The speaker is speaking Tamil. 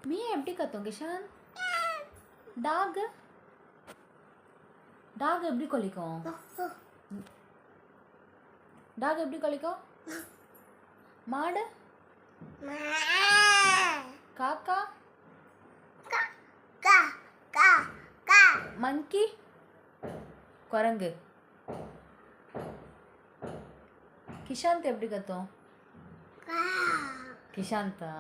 मिया எப்படி கத்தும் கிஷான்? டாக் டாக் எப்படி கொலைக்கும்? டாக் எப்படி கொலைக்கும்? மாடு காக்கா மங்கி குரங்கு கிஷாந்த் எப்படி கத்தும்? கிஷாந்தா